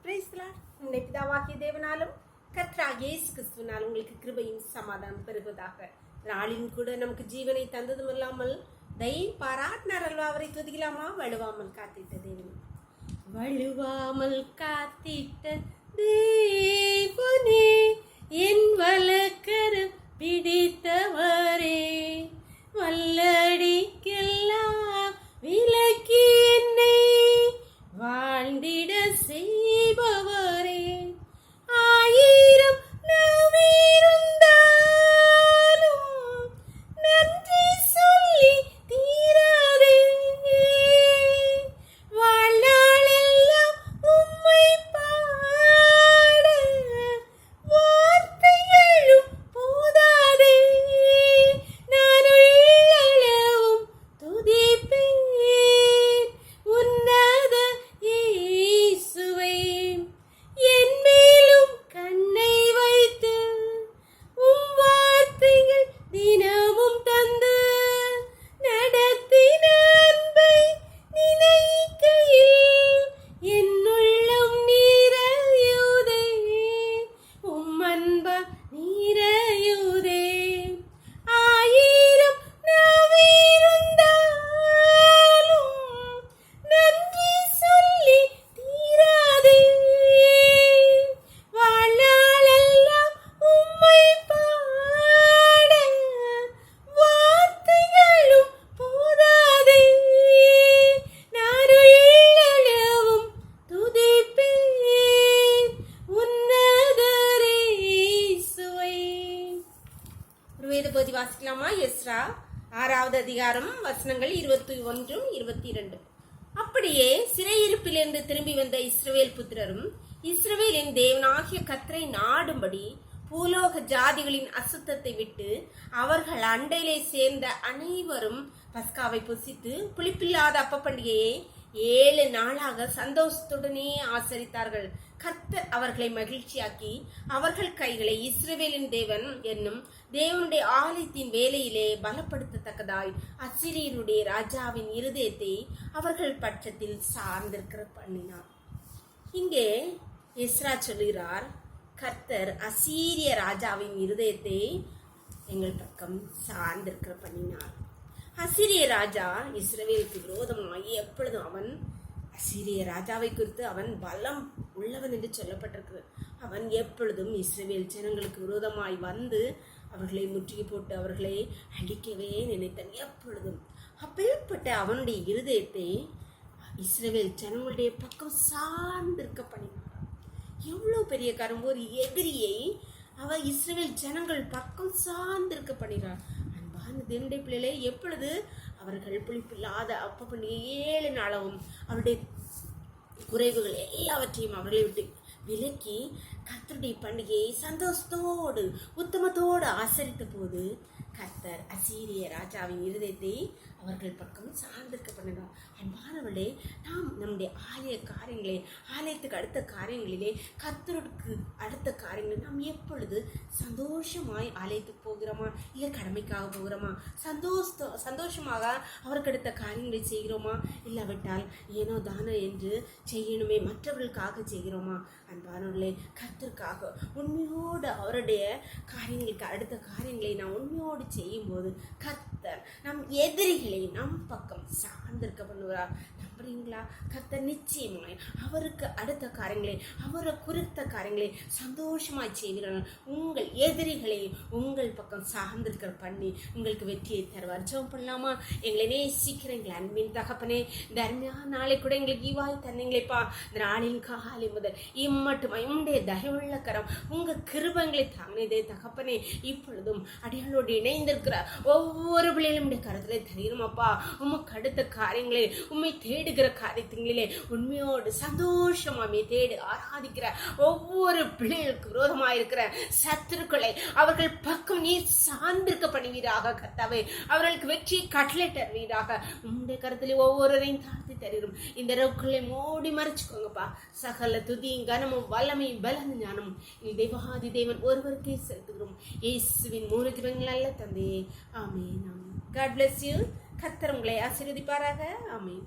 நம்முடைய பிதாவாகிய தேவனாலும் கர்த்தராகிய இயேசு கிறிஸ்துவினால் உங்களுக்கு கிருபையும் சமாதானம் பெறுவதாக. நாளின் கூட நமக்கு ஜீவனை தந்ததும் இல்லாமல் தயை பாராட்டினார் அல்லவா, அவரை துதிக்கலாமா? வழுவாமல் காத்திட்ட தேவன், வழுவாமல் காத்திட்ட தேவனே, என் வலக்கரம் பிடித்தவரே, வல்லடிக்கெல்லாம் விலக்கி என்னை வாழ்ந்திட செய்பவரே, ஆயிரம் நவீருந்தாலும் நன்றி சொல்லி தீராதே, வாழ்நாளெல்லாம் உம்மை பாட வார்த்தைகளும் போதாதே, நான் உள்ளளவும் துதிப்பேன் உன்னத இயேசுவை, என் மேலும் கண்ணை வைத்து உம் வார்த்தைகள் தினமும் தந்து நடத்தின அன்பை நினைக்கையில் என் உள்ளம் நீரையுதே, உம் அன்பா நீரையுதே, ஆயிரம் நவீருந்தாலும் நன்றி சொல்லி தீராதே, வாழ்நாளெல்லாம் உம்மை பாட வார்த்தைகளும் போதாதே, நான் உள்ளளவும் துதிப்பேன் உன்னத இயேசுவை. ஒரு வேத பகுதி வாசிக்கலாமா? எஸ்ரா 6வது அதிகாரம் வசனங்கள் 21, 22. அப்படியே சிறையிருப்பிலிருந்து திரும்பி வந்த இஸ்ரவேல் புத்திரரும் இஸ்ரவேலின் தேவனாகிய கர்த்தரை நாடும்படி பூலோக ஜாதிகளின் அசுத்தத்தை விட்டு அவர்கள் அண்டையிலே சேர்ந்த அனைவரும் பஸ்காவை புசித்து புளிப்பில்லாத அப்ப பண்டிகையை 7 நாளாக சந்தோஷத்துடனே ஆசரித்தார்கள். கர்த்தர் அவர்களை மகிழ்ச்சியாக்கி அவர்கள் கைகளை இஸ்ரவேலின் தேவன் என்னும் தேவனுடைய ஆலயத்தின் வேலையிலே பலப்படுத்தத்தக்கதாய் அசிரியருடைய ராஜாவின் இருதயத்தை அவர்கள் பட்சத்தில் சார்ந்திருக்கிற பண்ணினார். இங்கே எஸ்ரா சொல்கிறார், கர்த்தர் அசீரிய ராஜாவின் இருதயத்தை எங்கள் பக்கம் சார்ந்திருக்கிற பண்ணினார். அசீரிய ராஜா இஸ்ரவேலுக்கு விரோதமாகி எப்பொழுதும் அவன் அசீரிய ராஜாவை குறித்து அவன் பலம் உள்ளவன் என்று சொல்லப்பட்டிருக்கு. அவன் எப்பொழுதும் இஸ்ரவேல் ஜனங்களுக்கு விரோதமாய் வந்து அவர்களை முற்றுகை போட்டு அவர்களை அழிக்கவே நினைத்தான் எப்பொழுதும். அப்பேற்பட்ட அவனுடைய இருதயத்தை இஸ்ரவேல் ஜனங்களுடைய பக்கம் சார்ந்திருக்க பண்ணினார். எவ்வளோ பெரிய காரம்! ஒரு எதிரியை அவர் இஸ்ரவேல் ஜனங்கள் பக்கம் சார்ந்திருக்க பண்ணினார். அன்பான தேவனுடைய பிள்ளைகளே, எப்பொழுது அவர்கள் புளிப்பில்லாத அப்ப பண்டிகை 7 நாளாகவும் அவருடைய குறைவுகள் எல்லாவற்றையும் அவர்களை விட்டு விலக்கி கர்த்தருடைய பண்டிகையை சந்தோஷத்தோடு உத்தமத்தோடு ஆசரித்த போது கர்த்தர் அசீரிய ராஜாவின் இருதயத்தை அவர்கள் பக்கம் சார்ந்திருக்க பண்ணினார். அன்பானவர்களே, நாம் நம்முடைய ஆலயத்துக்கு அடுத்த காரியங்களிலே கர்த்தருக்கு அடுத்த காரியங்களை நாம் எப்பொழுது சந்தோஷமாய் ஆலயத்துக்கு போகிறோமா, இல்லை கடமைக்காக போகிறோமா, சந்தோஷமாக அவருக்கு அடுத்த காரியங்களை செய்கிறோமா, இல்லாவிட்டால் ஏனோ தானோ என்று செய்யணுமே மற்றவர்களுக்காக செய்கிறோமா? அன்பானவர்களே, கர்த்தருக்காக உண்மையோடு அவருடைய காரியங்களுக்கு அடுத்த காரியங்களை நாம் உண்மையோடு செய்யும்போது கர்த்தர் நம் எதிரிகளை நம் பக்கம் சார்ந்திருக்க பண்ணுவார். நம்புறீங்களா? கர்த்தர் நிச்சயமாய் அவருக்கு அடுத்த காரியங்களை அவரை குறித்த காரியங்களை சந்தோஷமாய் செய்கிறார்கள். உங்கள் எதிரிகளை உங்கள் பக்கம் சார்ந்திருக்கிற பண்ணி உங்களுக்கு வெற்றியை தருவார். ஜெபம் பண்ணலாமா? எங்களை நேசிக்கிற எங்களை அன்பின் தகப்பனே, தர்மியான நாளை கூட எங்களுக்கு ஈவாய் தந்தீங்களேப்பா. இந்த நாளின் காலை முதல் இம்மட்டும் உம்முடைய தயவுள்ள கரம் உங்கள் கிருபங்களை தாங்கினதே தகப்பனே. இப்பொழுதும் அடியாளோடு இணைந்திருக்கிற ஒவ்வொரு பிள்ளைகளும் கருத்திலே தெரியுமாப்பா. உமக்கு அடுத்த காரியங்களே, உண்மை தேடுகிற காரியத்திலே உண்மையோடு சந்தோஷமாமே தேடி ஆராதிக்கிற ஒவ்வொரு பிள்ளைகளுக்கு விரோதமாக இருக்கிற சத்துருக்களை அவர்கள் பக்கம் நீர் சார்ந்திருக்க பண்ணுவீராக. கர்த்தாவே, அவர்களுக்கு வெற்றியை கட்டளை தருவீராக. உங்களுடைய கருத்திலே ஒவ்வொருவரையும் தாழ்த்தி தருகிறோம். இந்த இரவுக்குள்ளே மூடி மறைச்சுக்கோங்கப்பா. சகல துதியும் கனமும் வல்லமையும் பலன் ஞானமும் தேவாதி தேவன் ஒருவருக்கே செலுத்துகிறோம். இயேசுவின் 3 ஜெபங்கள் நல்ல தந்தையே, ஆமென். God bless you. கர்த்தர் உங்களை ஆசீர்வதிப்பாராக. ஆமென்.